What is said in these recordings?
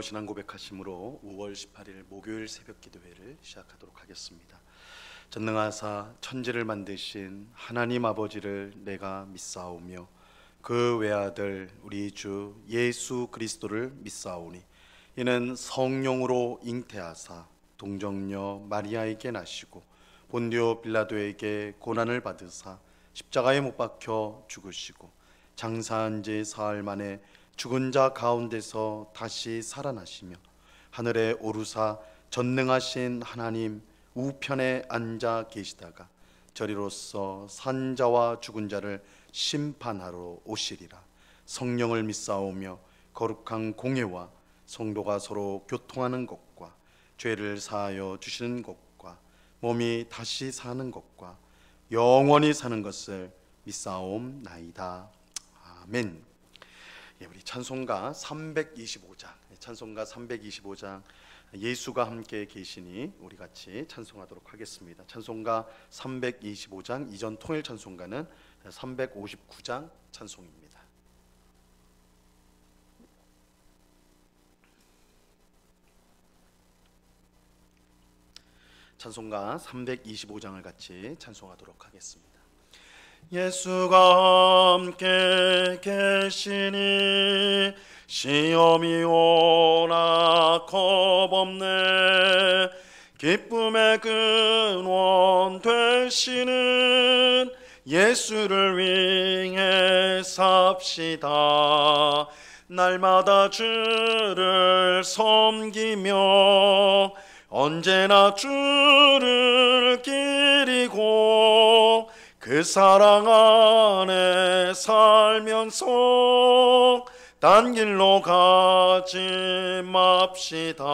신앙 고백하심으로 5월 18일 목요일 새벽 기도회를 시작하도록 하겠습니다. 전능하사 천지를 만드신 하나님 아버지를 내가 믿사오며 그 외아들 우리 주 예수 그리스도를 믿사오니 이는 성령으로 잉태하사 동정녀 마리아에게 나시고 본디오 빌라도에게 고난을 받으사 십자가에 못 박혀 죽으시고 장사한 지 사흘 만에 죽은 자 가운데서 다시 살아나시며 하늘에 오르사 전능하신 하나님 우편에 앉아 계시다가 저리로서 산 자와 죽은 자를 심판하러 오시리라. 성령을 믿사오며 거룩한 공예와 성도가 서로 교통하는 것과 죄를 사하여 주시는 것과 몸이 다시 사는 것과 영원히 사는 것을 믿사옵나이다. 아멘. 우리 찬송가 325장, 찬송가 325장 예수가 함께 계시니 우리 같이 찬송하도록 하겠습니다. 찬송가 325장, 이전 통일 찬송가는 359장 찬송입니다. 찬송가 325장을 같이 찬송하도록 하겠습니다. 예수가 함께 계시니 시험이 오나 겁없네. 기쁨의 근원 되시는 예수를 위해 삽시다. 날마다 주를 섬기며 언제나 주를 기리고 그 사랑 안에 살면서 딴 길로 가지 맙시다.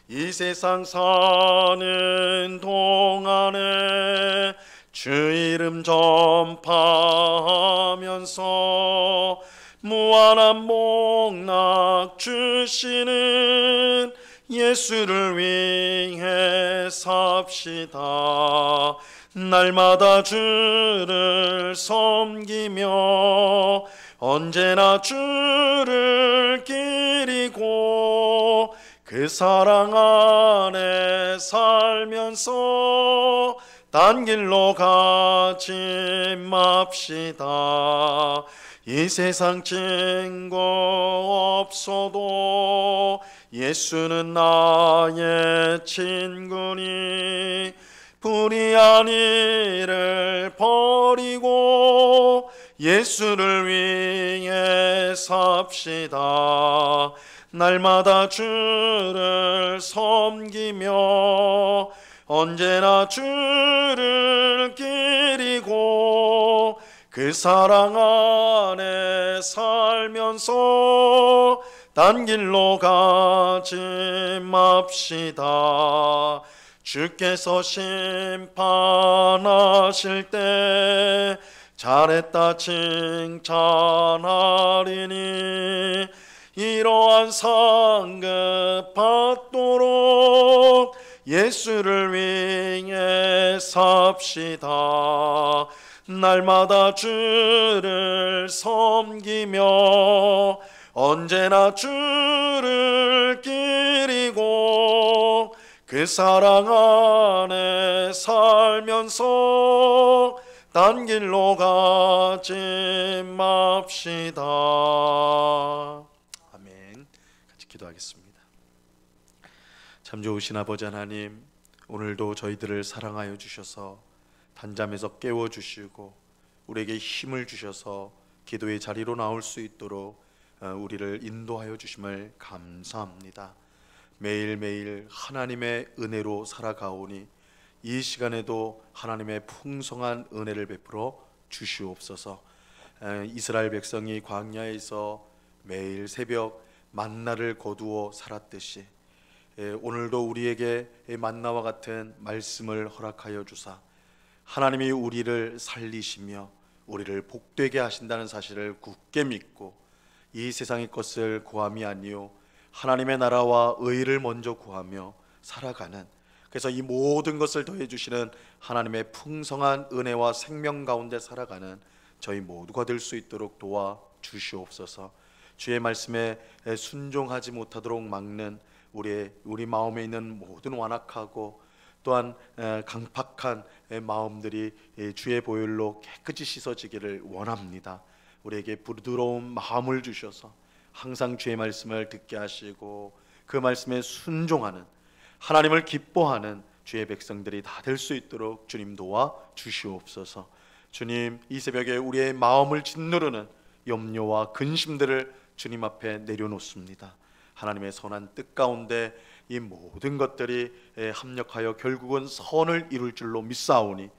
이 세상 사는 동안에 주 이름 전파하면서 무한한 복락 주시는 예수를 위해 삽시다. 날마다 주를 섬기며 언제나 주를 기리고 그 사랑 안에 살면서 딴 길로 가지 맙시다. 이 세상 친구 없어도 예수는 나의 친구니 불의한 일을 버리고 예수를 위해 삽시다. 날마다 주를 섬기며 언제나 주를 기리고 그 사랑 안에 살면서 딴 길로 가지 맙시다. 주께서 심판하실 때 잘했다 칭찬하리니 이러한 상급 받도록 예수를 위해 삽시다. 날마다 주를 섬기며 언제나 주를 기리고 그 사랑 안에 살면서 딴 길로 가지 맙시다. 아멘. 같이 기도하겠습니다. 참 좋으신 아버지 하나님, 오늘도 저희들을 사랑하여 주셔서 단잠에서 깨워주시고 우리에게 힘을 주셔서 기도의 자리로 나올 수 있도록 우리를 인도하여 주심을 감사합니다. 매일매일 하나님의 은혜로 살아가오니 이 시간에도 하나님의 풍성한 은혜를 베풀어 주시옵소서. 이스라엘 백성이 광야에서 매일 새벽 만나를 거두어 살았듯이 오늘도 우리에게 만나와 같은 말씀을 허락하여 주사 하나님이 우리를 살리시며 우리를 복되게 하신다는 사실을 굳게 믿고 이 세상의 것을 구함이 아니요 하나님의 나라와 의를 먼저 구하며 살아가는, 그래서 이 모든 것을 더해 주시는 하나님의 풍성한 은혜와 생명 가운데 살아가는 저희 모두가 될 수 있도록 도와 주시옵소서. 주의 말씀에 순종하지 못하도록 막는 우리 마음에 있는 모든 완악하고 또한 강팍한 마음들이 주의 보혈로 깨끗이 씻어지기를 원합니다. 우리에게 부드러운 마음을 주셔서 항상 주의 말씀을 듣게 하시고 그 말씀에 순종하는, 하나님을 기뻐하는 주의 백성들이 다 될 수 있도록 주님 도와 주시옵소서. 주님, 이 새벽에 우리의 마음을 짓누르는 염려와 근심들을 주님 앞에 내려놓습니다. 하나님의 선한 뜻 가운데 이 모든 것들이 합력하여 결국은 선을 이룰 줄로 믿사오니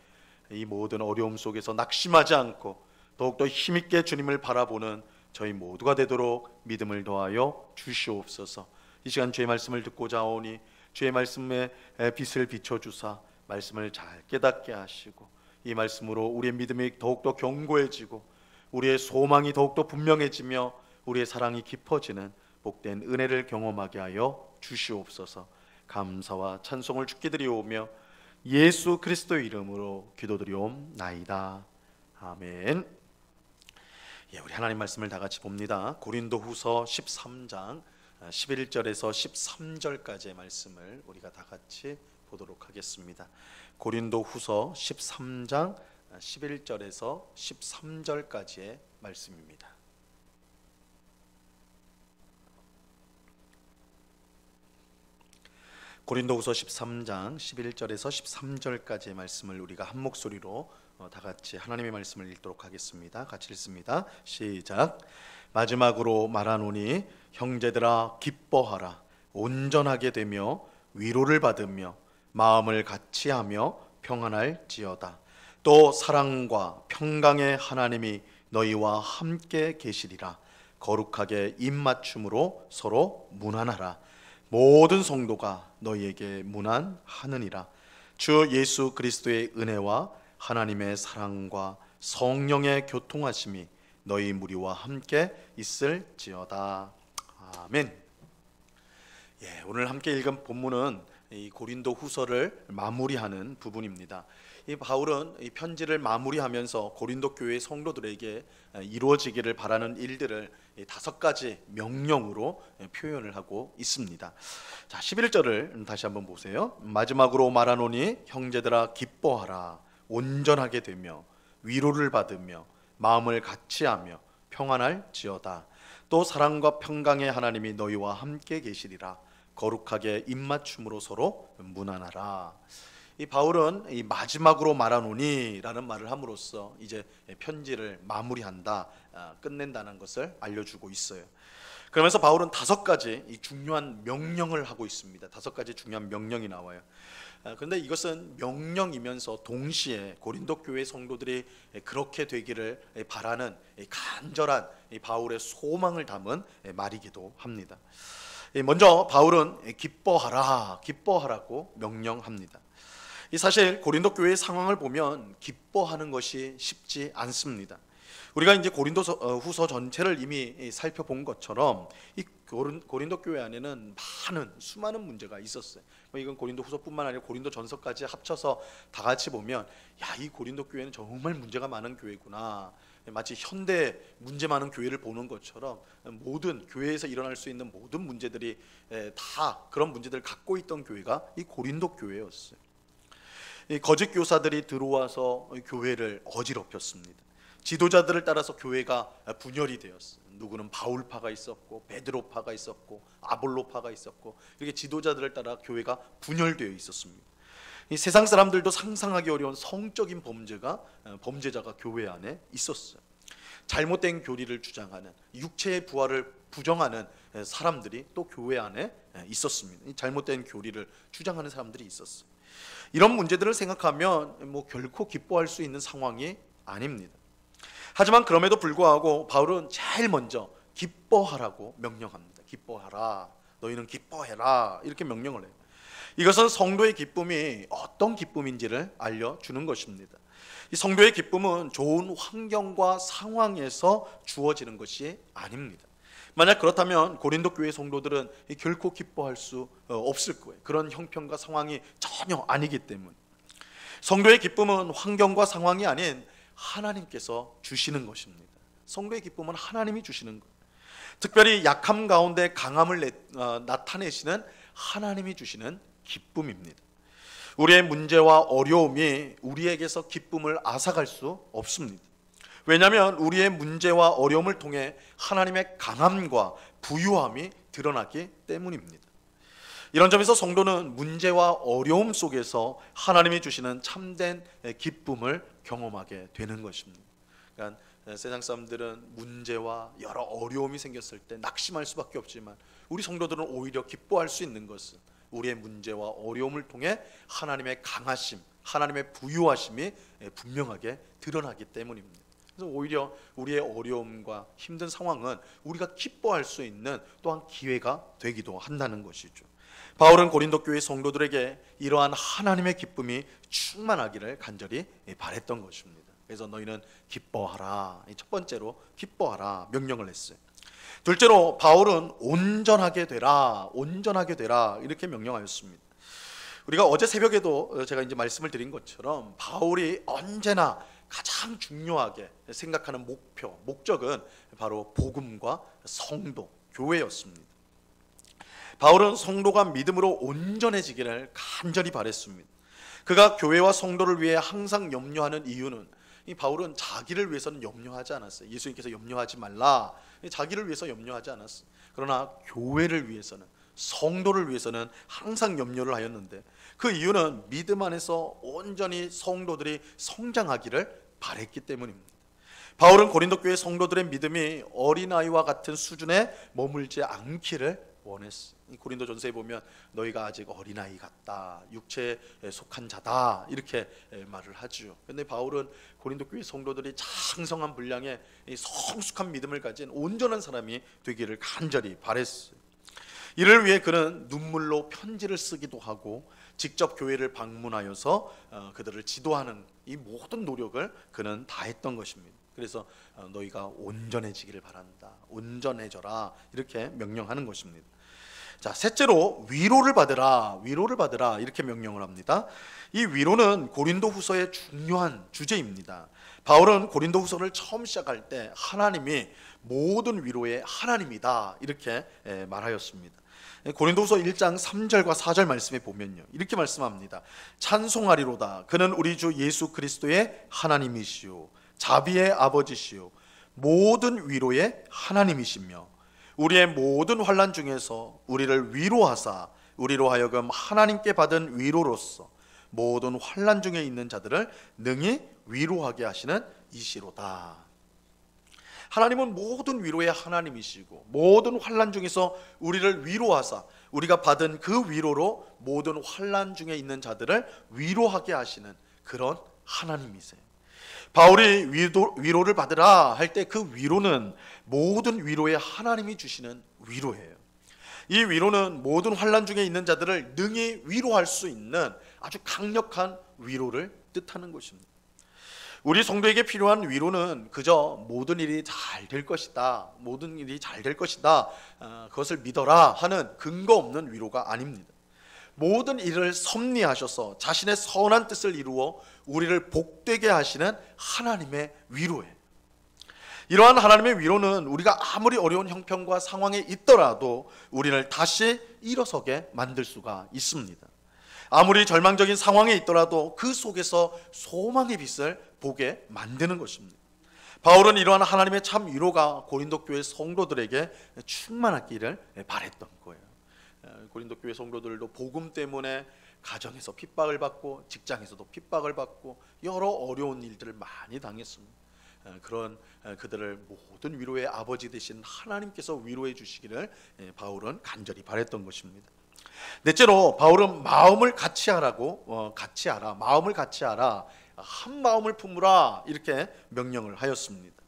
이 모든 어려움 속에서 낙심하지 않고 더욱더 힘있게 주님을 바라보는 저희 모두가 되도록 믿음을 더하여 주시옵소서. 이 시간 주의 말씀을 듣고자 오니 주의 말씀에 빛을 비춰주사 말씀을 잘 깨닫게 하시고 이 말씀으로 우리의 믿음이 더욱더 견고해지고 우리의 소망이 더욱더 분명해지며 우리의 사랑이 깊어지는 복된 은혜를 경험하게 하여 주시옵소서. 감사와 찬송을 주께 드리오며 예수 그리스도의 이름으로 기도드리옵나이다. 아멘. 우리 하나님 말씀을 다 같이 봅니다. 고린도후서 13장 11절에서 13절까지의 말씀을 우리가 다 같이 보도록 하겠습니다. 고린도후서 13장 11절에서 13절까지의 말씀입니다. 고린도후서 13장 11절에서 13절까지의 말씀을 우리가 한 목소리로 다 같이 하나님의 말씀을 읽도록 하겠습니다. 같이 읽습니다. 시작. 마지막으로 말하노니 형제들아 기뻐하라. 온전하게 되며 위로를 받으며 마음을 같이하며 평안할지어다. 또 사랑과 평강의 하나님이 너희와 함께 계시리라. 거룩하게 입맞춤으로 서로 문안하라. 모든 성도가 너희에게 문안하느니라. 주 예수 그리스도의 은혜와 하나님의 사랑과 성령의 교통하심이 너희 무리와 함께 있을지어다. 아멘. 오늘 함께 읽은 본문은 이 고린도 후서를 마무리하는 부분입니다. 이 바울은 이 편지를 마무리하면서 고린도 교회 성도들에게 이루어지기를 바라는 일들을 5가지 명령으로 표현을 하고 있습니다. 자, 11절을 다시 한번 보세요. 마지막으로 말하노니 형제들아 기뻐하라. 온전하게 되며 위로를 받으며 마음을 같이하며 평안할지어다. 또 사랑과 평강의 하나님이 너희와 함께 계시리라. 거룩하게 입맞춤으로 서로 문안하라. 이 바울은 이 마지막으로 말하노니라는 말을 함으로써 이제 편지를 마무리한다, 끝낸다는 것을 알려주고 있어요. 그러면서 바울은 5가지 이 중요한 명령을 하고 있습니다. 5가지 중요한 명령이 나와요. 그런데 이것은 명령이면서 동시에 고린도 교회 성도들이 그렇게 되기를 바라는 간절한 바울의 소망을 담은 말이기도 합니다. 먼저 바울은 기뻐하라고 명령합니다. 사실 고린도 교회의 상황을 보면 기뻐하는 것이 쉽지 않습니다. 우리가 이제 고린도 후서 전체를 이미 살펴본 것처럼 이 고린도 교회 안에는 수많은 문제가 있었어요. 이건 고린도 후서뿐만 아니라 고린도 전서까지 합쳐서 다 같이 보면 이 고린도 교회는 정말 문제가 많은 교회구나. 마치 현대 문제 많은 교회를 보는 것처럼 모든 교회에서 일어날 수 있는 모든 문제들이 다 그런 문제들을 갖고 있던 교회가 이 고린도 교회였어요. 이 거짓 교사들이 들어와서 교회를 어지럽혔습니다. 지도자들을 따라서 교회가 분열이 되었어요. 누구는 바울파가 있었고 베드로파가 있었고 아볼로파가 있었고 이렇게 지도자들을 따라 교회가 분열되어 있었습니다. 이 세상 사람들도 상상하기 어려운 성적인 범죄자가 교회 안에 있었어요. 잘못된 교리를 주장하는, 육체의 부활을 부정하는 사람들이 또 교회 안에 있었습니다. 이 잘못된 교리를 주장하는 사람들이 있었어요. 이런 문제들을 생각하면 결코 기뻐할 수 있는 상황이 아닙니다. 하지만 그럼에도 불구하고 바울은 제일 먼저 기뻐하라고 명령합니다. 기뻐하라. 너희는 기뻐해라. 이렇게 명령을 해요. 이것은 성도의 기쁨이 어떤 기쁨인지를 알려주는 것입니다. 이 성도의 기쁨은 좋은 환경과 상황에서 주어지는 것이 아닙니다. 만약 그렇다면 고린도 교회 성도들은 결코 기뻐할 수 없을 거예요. 그런 형편과 상황이 전혀 아니기 때문에. 성도의 기쁨은 환경과 상황이 아닌 하나님께서 주시는 것입니다. 성도의 기쁨은 하나님이 주시는 것. 특별히 약함 가운데 강함을 나타내시는 하나님이 주시는 기쁨입니다. 우리의 문제와 어려움이 우리에게서 기쁨을 앗아갈 수 없습니다. 왜냐하면 우리의 문제와 어려움을 통해 하나님의 강함과 부유함이 드러나기 때문입니다. 이런 점에서 성도는 문제와 어려움 속에서 하나님이 주시는 참된 기쁨을 경험하게 되는 것입니다. 그러니까 세상 사람들은 문제와 여러 어려움이 생겼을 때 낙심할 수밖에 없지만 우리 성도들은 오히려 기뻐할 수 있는 것은 우리의 문제와 어려움을 통해 하나님의 강하심, 하나님의 부유하심이 분명하게 드러나기 때문입니다. 그래서 오히려 우리의 어려움과 힘든 상황은 우리가 기뻐할 수 있는 또한 기회가 되기도 한다는 것이죠. 바울은 고린도 교회 성도들에게 이러한 하나님의 기쁨이 충만하기를 간절히 바랬던 것입니다. 그래서 너희는 기뻐하라, 첫 번째로 기뻐하라 명령을 했어요. 둘째로 바울은 온전하게 되라, 온전하게 되라 이렇게 명령하였습니다. 우리가 어제 새벽에도 제가 이제 말씀을 드린 것처럼 바울이 언제나 가장 중요하게 생각하는 목적은 바로 복음과 성도, 교회였습니다. 바울은 성도가 믿음으로 온전해지기를 간절히 바랬습니다. 그가 교회와 성도를 위해 항상 염려하는 이유는 이 바울은 자기를 위해서는 염려하지 않았어요. 예수님께서 염려하지 말라, 자기를 위해서 염려하지 않았어요. 그러나 교회를 위해서는, 성도를 위해서는 항상 염려를 하였는데 그 이유는 믿음 안에서 온전히 성도들이 성장하기를 바랬기 때문입니다. 바울은 고린도 교회 성도들의 믿음이 어린아이와 같은 수준에 머물지 않기를 원했어. 고린도전서에 보면 너희가 아직 어린아이 같다, 육체에 속한 자다 이렇게 말을 하죠. 그런데 바울은 고린도 교회 성도들이 장성한 분량의 성숙한 믿음을 가진 온전한 사람이 되기를 간절히 바랬어요. 이를 위해 그는 눈물로 편지를 쓰기도 하고 직접 교회를 방문하여서 그들을 지도하는 이 모든 노력을 그는 다했던 것입니다. 그래서 너희가 온전해지기를 바란다, 온전해져라 이렇게 명령하는 것입니다. 자, 셋째로 위로를 받으라, 위로를 받으라 이렇게 명령을 합니다. 이 위로는 고린도후서의 중요한 주제입니다. 바울은 고린도후서를 처음 시작할 때 하나님이 모든 위로의 하나님이다 이렇게 말하였습니다. 고린도후서 1장 3절과 4절 말씀에 보면요, 이렇게 말씀합니다. 찬송하리로다, 그는 우리 주 예수 그리스도의 하나님이시오, 자비의 아버지시오, 모든 위로의 하나님이시며 우리의 모든 환난 중에서 우리를 위로하사 우리로 하여금 하나님께 받은 위로로서 모든 환난 중에 있는 자들을 능히 위로하게 하시는 이시로다. 하나님은 모든 위로의 하나님이시고 모든 환난 중에서 우리를 위로하사 우리가 받은 그 위로로 모든 환난 중에 있는 자들을 위로하게 하시는 그런 하나님이세요. 바울이 위로를 받으라 할 때 그 위로는 모든 위로의 하나님이 주시는 위로예요. 이 위로는 모든 환난 중에 있는 자들을 능히 위로할 수 있는 아주 강력한 위로를 뜻하는 것입니다. 우리 성도에게 필요한 위로는 그저 모든 일이 잘 될 것이다, 모든 일이 잘 될 것이다, 그것을 믿어라 하는 근거 없는 위로가 아닙니다. 모든 일을 섭리하셔서 자신의 선한 뜻을 이루어 우리를 복되게 하시는 하나님의 위로예요. 이러한 하나님의 위로는 우리가 아무리 어려운 형편과 상황에 있더라도 우리를 다시 일어서게 만들 수가 있습니다. 아무리 절망적인 상황에 있더라도 그 속에서 소망의 빛을 보게 만드는 것입니다. 바울은 이러한 하나님의 참 위로가 고린도 교회 성도들에게 충만하기를 바랬던 거예요. 고린도 교회 성도들도 복음 때문에 가정에서 핍박을 받고 직장에서도 핍박을 받고 여러 어려운 일들을 많이 당했습니다. 그런 그들을 모든 위로의 아버지 되신 하나님께서 위로해 주시기를 바울은 간절히 바랬던 것입니다. 넷째로 바울은 마음을 같이 하라고 같이 하라, 마음을 같이 하라, 한 마음을 품으라 이렇게 명령을 하였습니다.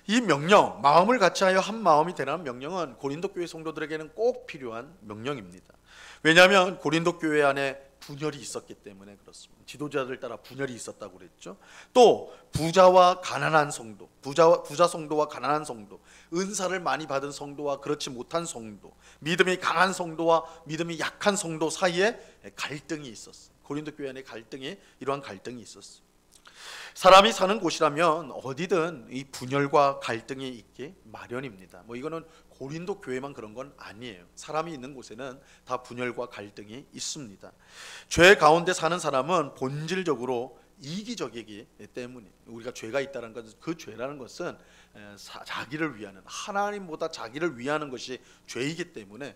이 명령, 마음을 같이 하여 한 마음이 되라는 명령은 고린도 교회 성도들에게는 꼭 필요한 명령입니다. 왜냐하면 고린도 교회 안에 분열이 있었기 때문에 그렇습니다. 지도자들 따라 분열이 있었다고 그랬죠. 또 부자와 가난한 성도, 부자 성도와 가난한 성도, 은사를 많이 받은 성도와 그렇지 못한 성도, 믿음이 강한 성도와 믿음이 약한 성도 사이에 갈등이 있었어요. 고린도 교회 안에 이러한 갈등이 있었어요. 사람이 사는 곳이라면 어디든 이 분열과 갈등이 있기 마련입니다. 이거는 고린도 교회만 그런 건 아니에요. 사람이 있는 곳에는 다 분열과 갈등이 있습니다. 죄 가운데 사는 사람은 본질적으로 이기적이기 때문에, 우리가 죄가 있다는 것은, 그 죄라는 것은 자기를 위하는, 하나님보다 자기를 위하는 것이 죄이기 때문에,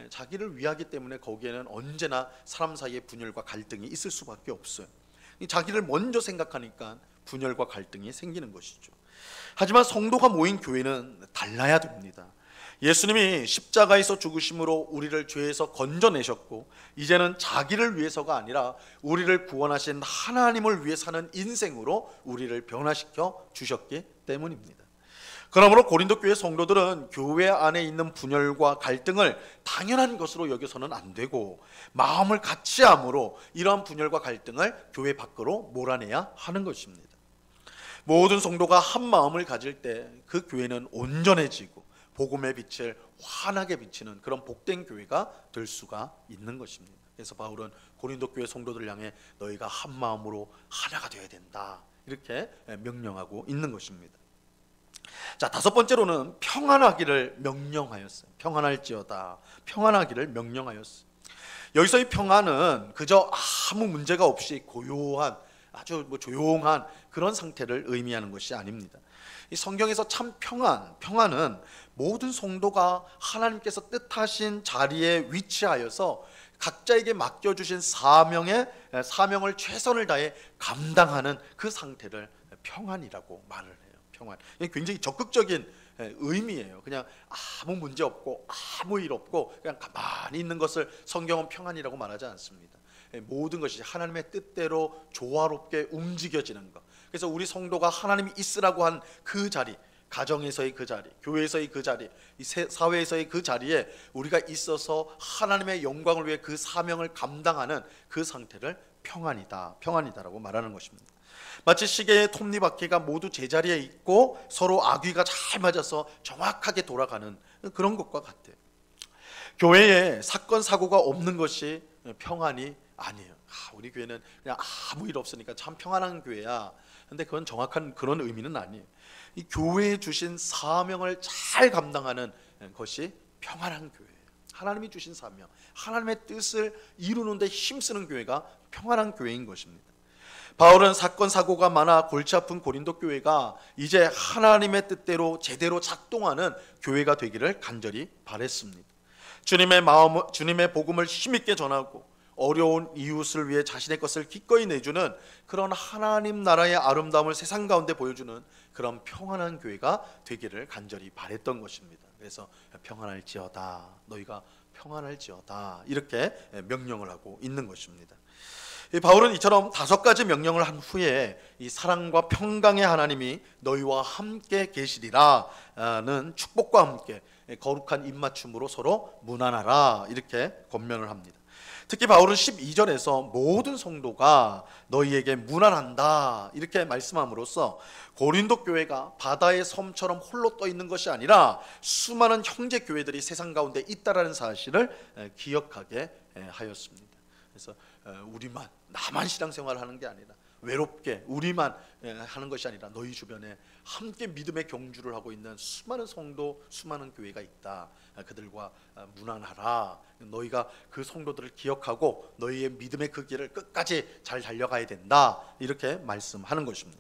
자기를 위하기 때문에 거기에는 언제나 사람 사이의 분열과 갈등이 있을 수밖에 없어요. 자기를 먼저 생각하니까 분열과 갈등이 생기는 것이죠. 하지만 성도가 모인 교회는 달라야 됩니다. 예수님이 십자가에서 죽으심으로 우리를 죄에서 건져내셨고, 이제는 자기를 위해서가 아니라 우리를 구원하신 하나님을 위해 사는 인생으로 우리를 변화시켜 주셨기 때문입니다. 그러므로 고린도 교회 성도들은 교회 안에 있는 분열과 갈등을 당연한 것으로 여겨서는 안 되고, 마음을 같이 함으로 이러한 분열과 갈등을 교회 밖으로 몰아내야 하는 것입니다. 모든 성도가 한 마음을 가질 때 그 교회는 온전해지고 복음의 빛을 환하게 비치는 그런 복된 교회가 될 수가 있는 것입니다. 그래서 바울은 고린도 교회 성도들을 향해 너희가 한 마음으로 하나가 되어야 된다, 이렇게 명령하고 있는 것입니다. 자, 다섯 번째로는 평안하기를 명령하였어요. 평안할지어다, 평안하기를 명령하였어요. 여기서 이 평안은 그저 아무 문제가 없이 고요한, 아주 조용한 그런 상태를 의미하는 것이 아닙니다. 이 성경에서 참 평안은 모든 성도가 하나님께서 뜻하신 자리에 위치하여서 각자에게 맡겨주신 사명을 최선을 다해 감당하는 그 상태를 평안이라고 말을 해요. 평안. 이게 굉장히 적극적인 의미예요. 그냥 아무 문제 없고 아무 일 없고 그냥 가만히 있는 것을 성경은 평안이라고 말하지 않습니다. 모든 것이 하나님의 뜻대로 조화롭게 움직여지는 것. 그래서 우리 성도가 하나님이 있으라고 한 그 자리, 가정에서의 그 자리, 교회에서의 그 자리, 이 사회에서의 그 자리에 우리가 있어서 하나님의 영광을 위해 그 사명을 감당하는 그 상태를 평안이다라고 말하는 것입니다. 마치 시계의 톱니바퀴가 모두 제자리에 있고 서로 아귀가 잘 맞아서 정확하게 돌아가는 그런 것과 같아요. 교회에 사건 사고가 없는 것이 평안이 아니에요. 우리 교회는 그냥 아무 일 없으니까 참 평안한 교회야. 근데 그건 정확한 그런 의미는 아니에요. 이 교회에 주신 사명을 잘 감당하는 것이 평안한 교회예요. 하나님이 주신 사명, 하나님의 뜻을 이루는 데 힘쓰는 교회가 평안한 교회인 것입니다. 바울은 사건 사고가 많아 골치 아픈 고린도 교회가 이제 하나님의 뜻대로 제대로 작동하는 교회가 되기를 간절히 바랬습니다. 주님의 복음을 힘있게 전하고 어려운 이웃을 위해 자신의 것을 기꺼이 내주는 그런 하나님 나라의 아름다움을 세상 가운데 보여주는 그런 평안한 교회가 되기를 간절히 바랬던 것입니다. 그래서 평안할지어다, 너희가 평안할지어다, 이렇게 명령을 하고 있는 것입니다. 바울은 이처럼 5가지 명령을 한 후에 이 사랑과 평강의 하나님이 너희와 함께 계시리라는 축복과 함께 거룩한 입맞춤으로 서로 문안하라, 이렇게 권면을 합니다. 특히 바울은 12절에서 모든 성도가 너희에게 문안한다, 이렇게 말씀함으로써 고린도 교회가 바다의 섬처럼 홀로 떠 있는 것이 아니라 수많은 형제 교회들이 세상 가운데 있다라는 사실을 기억하게 하였습니다. 그래서 나만 신앙생활을 하는 게 아니라 외롭게 우리만 하는 것이 아니라 너희 주변에 함께 믿음의 경주를 하고 있는 수많은 성도, 수많은 교회가 있다. 그들과 문안하라. 너희가 그 성도들을 기억하고 너희의 믿음의 그 길을 끝까지 잘 달려가야 된다, 이렇게 말씀하는 것입니다.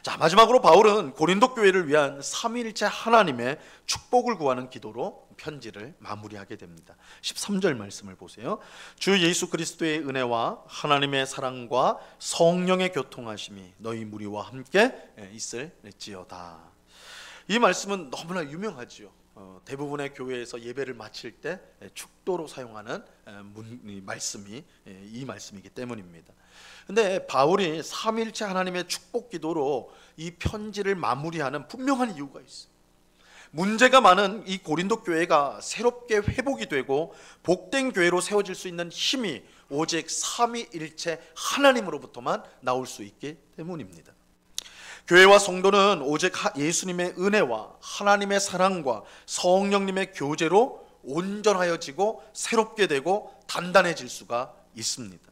자, 마지막으로 바울은 고린도 교회를 위한 삼위일체 하나님의 축복을 구하는 기도로 편지를 마무리하게 됩니다. 13절 말씀을 보세요. 주 예수 그리스도의 은혜와 하나님의 사랑과 성령의 교통하심이 너희 무리와 함께 있을지어다. 이 말씀은 너무나 유명하지요. 대부분의 교회에서 예배를 마칠 때 축도로 사용하는 말씀이 이 말씀이기 때문입니다. 근데 바울이 삼위일체 하나님의 축복 기도로 이 편지를 마무리하는 분명한 이유가 있어요. 문제가 많은 이 고린도 교회가 새롭게 회복이 되고 복된 교회로 세워질 수 있는 힘이 오직 삼위일체 하나님으로부터만 나올 수 있기 때문입니다. 교회와 성도는 오직 예수님의 은혜와 하나님의 사랑과 성령님의 교제로 온전하여지고 새롭게 되고 단단해질 수가 있습니다.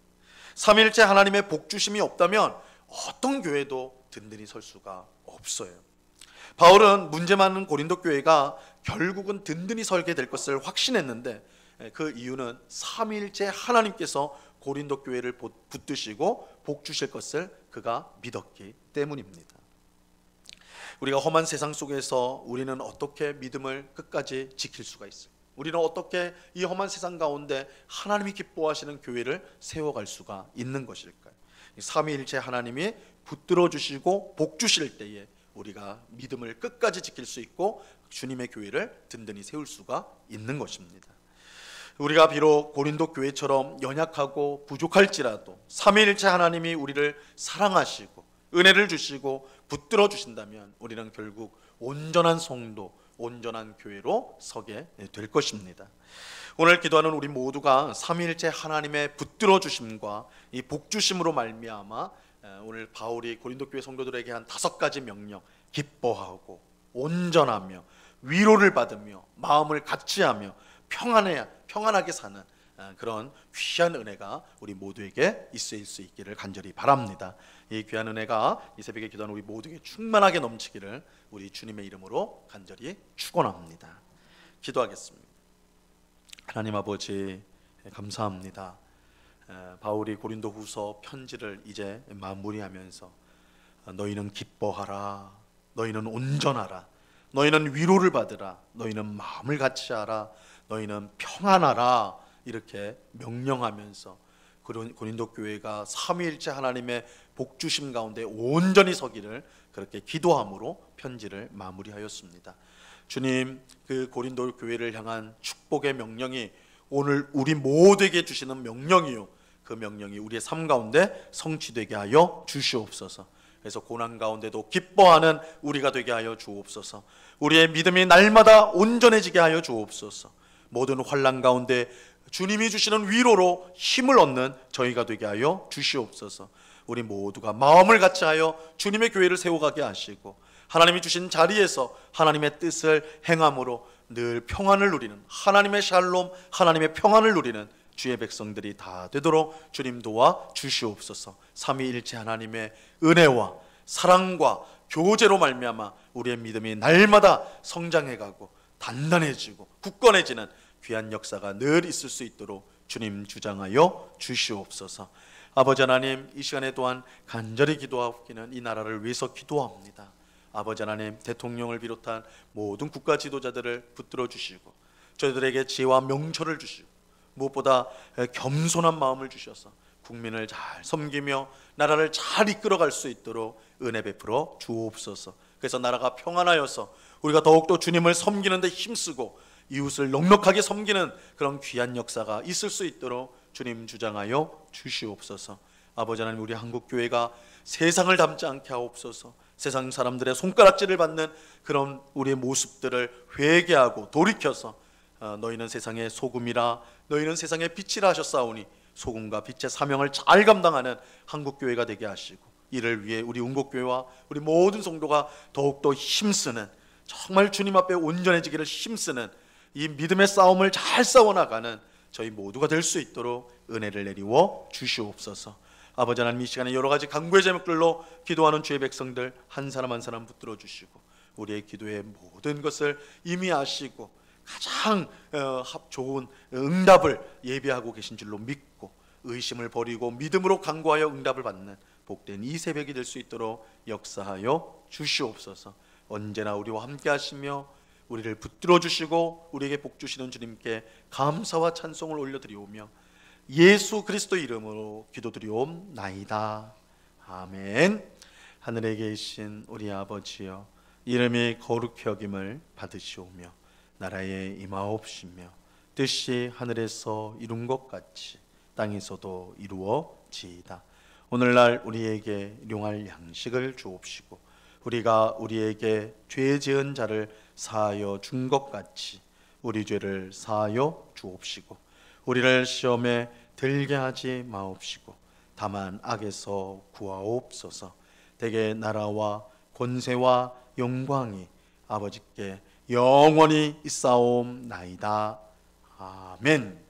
삼위일체 하나님의 복주심이 없다면 어떤 교회도 든든히 설 수가 없어요. 바울은 문제 많은 고린도 교회가 결국은 든든히 설게 될 것을 확신했는데, 그 이유는 삼위일체 하나님께서 고린도 교회를 붙드시고 복 주실 것을 그가 믿었기 때문입니다. 우리가 험한 세상 속에서 우리는 어떻게 믿음을 끝까지 지킬 수가 있을까? 우리는 어떻게 이 험한 세상 가운데 하나님이 기뻐하시는 교회를 세워갈 수가 있는 것일까요? 삼위일체 하나님이 붙들어 주시고 복 주실 때에 우리가 믿음을 끝까지 지킬 수 있고 주님의 교회를 든든히 세울 수가 있는 것입니다. 우리가 비록 고린도 교회처럼 연약하고 부족할지라도 삼위일체 하나님이 우리를 사랑하시고 은혜를 주시고 붙들어 주신다면 우리는 결국 온전한 성도, 온전한 교회로 서게 될 것입니다. 오늘 기도하는 우리 모두가 삼위일체 하나님의 붙들어 주심과 이 복 주심으로 말미암아 오늘 바울이 고린도 교회 성도들에게 한 5가지 명령, 기뻐하고 온전하며 위로를 받으며 마음을 같이하며 평안하게 사는 그런 귀한 은혜가 우리 모두에게 있을 수 있기를 간절히 바랍니다. 이 귀한 은혜가 이 새벽에 기도하는 우리 모두에게 충만하게 넘치기를 우리 주님의 이름으로 간절히 축원합니다. 기도하겠습니다. 하나님 아버지, 감사합니다. 바울이 고린도후서 편지를 이제 마무리하면서 너희는 기뻐하라, 너희는 온전하라, 너희는 위로를 받으라, 너희는 마음을 같이하라, 너희는 평안하라, 이렇게 명령하면서 고린도 교회가 삼위일체 하나님의 복주심 가운데 온전히 서기를 그렇게 기도함으로 편지를 마무리하였습니다. 주님, 그 고린도 교회를 향한 축복의 명령이 오늘 우리 모두에게 주시는 명령이요, 그 명령이 우리의 삶 가운데 성취되게 하여 주시옵소서. 그래서 고난 가운데도 기뻐하는 우리가 되게 하여 주옵소서. 우리의 믿음이 날마다 온전해지게 하여 주옵소서. 모든 환난 가운데 주님이 주시는 위로로 힘을 얻는 저희가 되게 하여 주시옵소서. 우리 모두가 마음을 같이하여 주님의 교회를 세워가게 하시고 하나님이 주신 자리에서 하나님의 뜻을 행함으로 늘 평안을 누리는 하나님의 샬롬, 하나님의 평안을 누리는 주의 백성들이 다 되도록 주님 도와 주시옵소서. 삼위일체 하나님의 은혜와 사랑과 교제로 말미암아 우리의 믿음이 날마다 성장해가고 단단해지고 굳건해지는 귀한 역사가 늘 있을 수 있도록 주님 주장하여 주시옵소서. 아버지 하나님, 이 시간에 또한 간절히 기도하옵기는 이 나라를 위해서 기도합니다. 아버지 하나님, 대통령을 비롯한 모든 국가 지도자들을 붙들어 주시고 저희들에게 지혜와 명철을 주시고 무엇보다 겸손한 마음을 주셔서 국민을 잘 섬기며 나라를 잘 이끌어갈 수 있도록 은혜 베풀어 주옵소서. 그래서 나라가 평안하여서 우리가 더욱더 주님을 섬기는 데 힘쓰고 이웃을 넉넉하게 섬기는 그런 귀한 역사가 있을 수 있도록 주님 주장하여 주시옵소서. 아버지 하나님, 우리 한국교회가 세상을 닮지 않게 하옵소서. 세상 사람들의 손가락질을 받는 그런 우리의 모습들을 회개하고 돌이켜서 너희는 세상의 소금이라 너희는 세상의 빛이라 하셨사오니 소금과 빛의 사명을 잘 감당하는 한국교회가 되게 하시고 이를 위해 우리 운곡교회와 우리 모든 성도가 더욱더 힘쓰는, 정말 주님 앞에 온전해지기를 힘쓰는 이 믿음의 싸움을 잘 싸워나가는 저희 모두가 될 수 있도록 은혜를 내리워 주시옵소서. 아버지 하나님, 이 시간에 여러 가지 간구의 제목들로 기도하는 주의 백성들 한 사람 한 사람 붙들어 주시고 우리의 기도의 모든 것을 이미 아시고 가장 좋은 응답을 예비하고 계신 줄로 믿고 의심을 버리고 믿음으로 간구하여 응답을 받는 복된 이 새벽이 될 수 있도록 역사하여 주시옵소서. 언제나 우리와 함께 하시며 우리를 붙들어 주시고 우리에게 복 주시는 주님께 감사와 찬송을 올려드리오며 예수 그리스도 이름으로 기도드리옵나이다. 아멘. 하늘에 계신 우리 아버지여, 이름이 거룩히 여김을 받으시오며 나라에 임하옵시며 뜻이 하늘에서 이룬 것 같이 땅에서도 이루어지이다. 오늘날 우리에게 일용할 양식을 주옵시고 우리가 우리에게 죄 지은 자를 사하여 준 것 같이 우리 죄를 사하여 주옵시고 우리를 시험에 들게 하지 마옵시고 다만 악에서 구하옵소서. 대개 나라와 권세와 영광이 아버지께 영원히 있사옵나이다. 아멘.